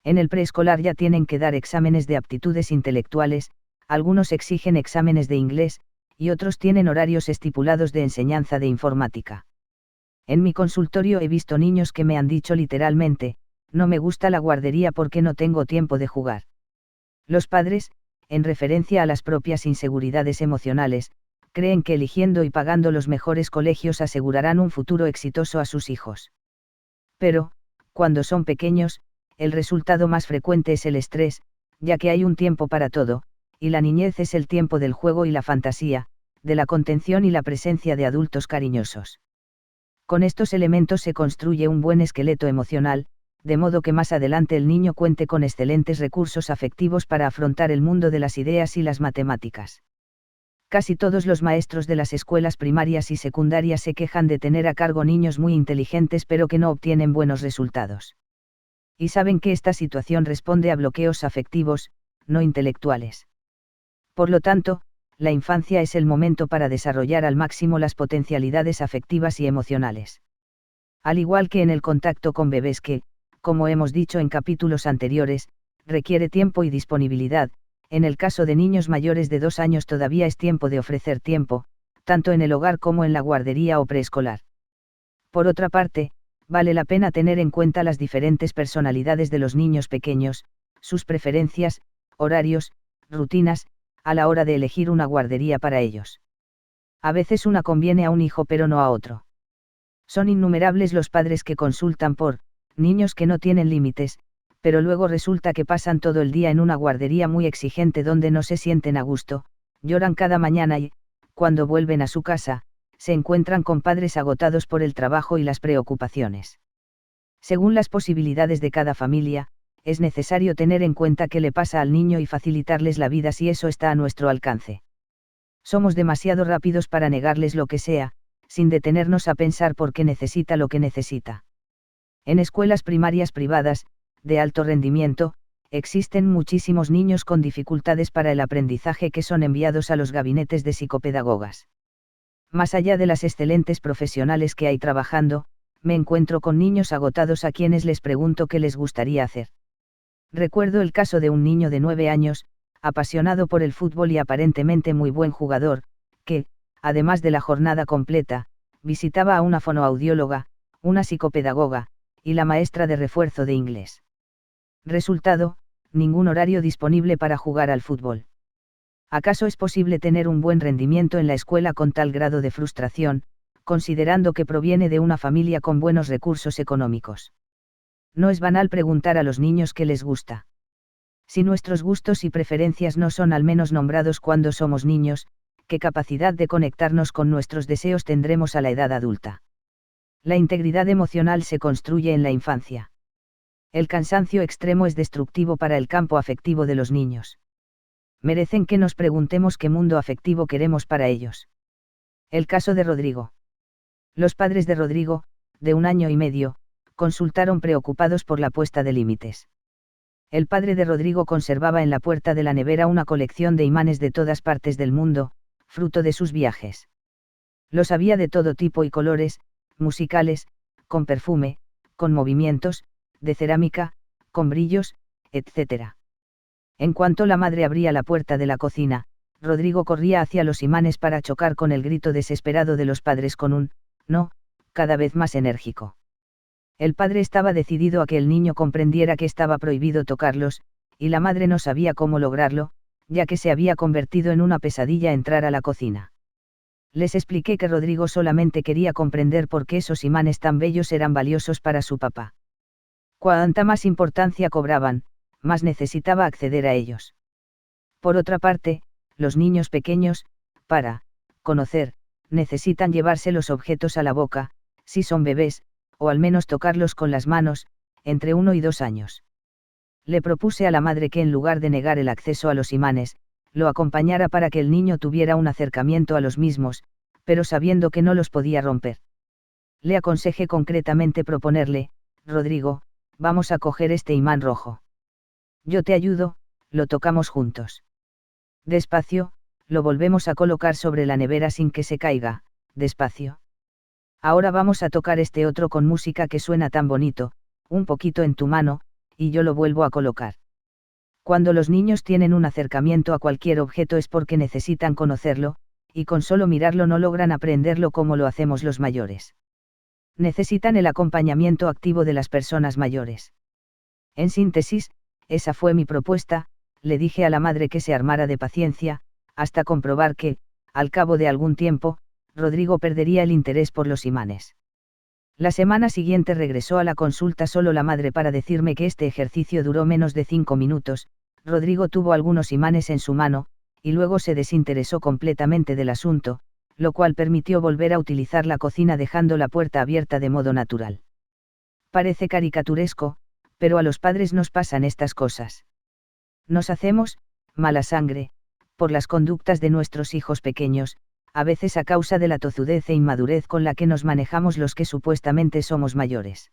En el preescolar ya tienen que dar exámenes de aptitudes intelectuales, algunos exigen exámenes de inglés, y otros tienen horarios estipulados de enseñanza de informática. En mi consultorio he visto niños que me han dicho literalmente, no me gusta la guardería porque no tengo tiempo de jugar. Los padres, en referencia a las propias inseguridades emocionales, creen que eligiendo y pagando los mejores colegios asegurarán un futuro exitoso a sus hijos. Pero, cuando son pequeños, el resultado más frecuente es el estrés, ya que hay un tiempo para todo, y la niñez es el tiempo del juego y la fantasía, de la contención y la presencia de adultos cariñosos. Con estos elementos se construye un buen esqueleto emocional, de modo que más adelante el niño cuente con excelentes recursos afectivos para afrontar el mundo de las ideas y las matemáticas. Casi todos los maestros de las escuelas primarias y secundarias se quejan de tener a cargo niños muy inteligentes pero que no obtienen buenos resultados. Y saben que esta situación responde a bloqueos afectivos, no intelectuales. Por lo tanto, la infancia es el momento para desarrollar al máximo las potencialidades afectivas y emocionales. Al igual que en el contacto con bebés que, como hemos dicho en capítulos anteriores, requiere tiempo y disponibilidad, en el caso de niños mayores de 2 años todavía es tiempo de ofrecer tiempo, tanto en el hogar como en la guardería o preescolar. Por otra parte, vale la pena tener en cuenta las diferentes personalidades de los niños pequeños, sus preferencias, horarios, rutinas, a la hora de elegir una guardería para ellos. A veces una conviene a un hijo pero no a otro. Son innumerables los padres que consultan por niños que no tienen límites, pero luego resulta que pasan todo el día en una guardería muy exigente donde no se sienten a gusto, lloran cada mañana y, cuando vuelven a su casa, se encuentran con padres agotados por el trabajo y las preocupaciones. Según las posibilidades de cada familia, es necesario tener en cuenta qué le pasa al niño y facilitarles la vida si eso está a nuestro alcance. Somos demasiado rápidos para negarles lo que sea, sin detenernos a pensar por qué necesita lo que necesita. En escuelas primarias privadas, de alto rendimiento, existen muchísimos niños con dificultades para el aprendizaje que son enviados a los gabinetes de psicopedagogas. Más allá de las excelentes profesionales que hay trabajando, me encuentro con niños agotados a quienes les pregunto qué les gustaría hacer. Recuerdo el caso de un niño de 9 años, apasionado por el fútbol y aparentemente muy buen jugador, que, además de la jornada completa, visitaba a una fonoaudióloga, una psicopedagoga, y la maestra de refuerzo de inglés. Resultado, ningún horario disponible para jugar al fútbol. ¿Acaso es posible tener un buen rendimiento en la escuela con tal grado de frustración, considerando que proviene de una familia con buenos recursos económicos? No es banal preguntar a los niños qué les gusta. Si nuestros gustos y preferencias no son al menos nombrados cuando somos niños, ¿qué capacidad de conectarnos con nuestros deseos tendremos a la edad adulta? La integridad emocional se construye en la infancia. El cansancio extremo es destructivo para el campo afectivo de los niños. Merecen que nos preguntemos qué mundo afectivo queremos para ellos. El caso de Rodrigo. Los padres de Rodrigo, de 1 año y medio, consultaron preocupados por la puesta de límites. El padre de Rodrigo conservaba en la puerta de la nevera una colección de imanes de todas partes del mundo, fruto de sus viajes. Los había de todo tipo y colores, musicales, con perfume, con movimientos, de cerámica, con brillos, etc. En cuanto la madre abría la puerta de la cocina, Rodrigo corría hacia los imanes para chocar con el grito desesperado de los padres con un «no», cada vez más enérgico. El padre estaba decidido a que el niño comprendiera que estaba prohibido tocarlos, y la madre no sabía cómo lograrlo, ya que se había convertido en una pesadilla entrar a la cocina. Les expliqué que Rodrigo solamente quería comprender por qué esos imanes tan bellos eran valiosos para su papá. Cuanta más importancia cobraban, más necesitaba acceder a ellos. Por otra parte, los niños pequeños, para conocer, necesitan llevarse los objetos a la boca, si son bebés, o al menos tocarlos con las manos, entre 1 y 2 años. Le propuse a la madre que en lugar de negar el acceso a los imanes, lo acompañara para que el niño tuviera un acercamiento a los mismos, pero sabiendo que no los podía romper. Le aconsejé concretamente proponerle: Rodrigo, vamos a coger este imán rojo. Yo te ayudo, lo tocamos juntos. Despacio, lo volvemos a colocar sobre la nevera sin que se caiga, despacio. Ahora vamos a tocar este otro con música que suena tan bonito, un poquito en tu mano, y yo lo vuelvo a colocar. Cuando los niños tienen un acercamiento a cualquier objeto es porque necesitan conocerlo, y con solo mirarlo no logran aprenderlo como lo hacemos los mayores. Necesitan el acompañamiento activo de las personas mayores. En síntesis, esa fue mi propuesta. Le dije a la madre que se armara de paciencia, hasta comprobar que, al cabo de algún tiempo, Rodrigo perdería el interés por los imanes. La semana siguiente regresó a la consulta solo la madre para decirme que este ejercicio duró menos de 5 minutos. Rodrigo tuvo algunos imanes en su mano, y luego se desinteresó completamente del asunto, lo cual permitió volver a utilizar la cocina dejando la puerta abierta de modo natural. Parece caricaturesco, pero a los padres nos pasan estas cosas. Nos hacemos mala sangre por las conductas de nuestros hijos pequeños, a veces a causa de la tozudez e inmadurez con la que nos manejamos los que supuestamente somos mayores.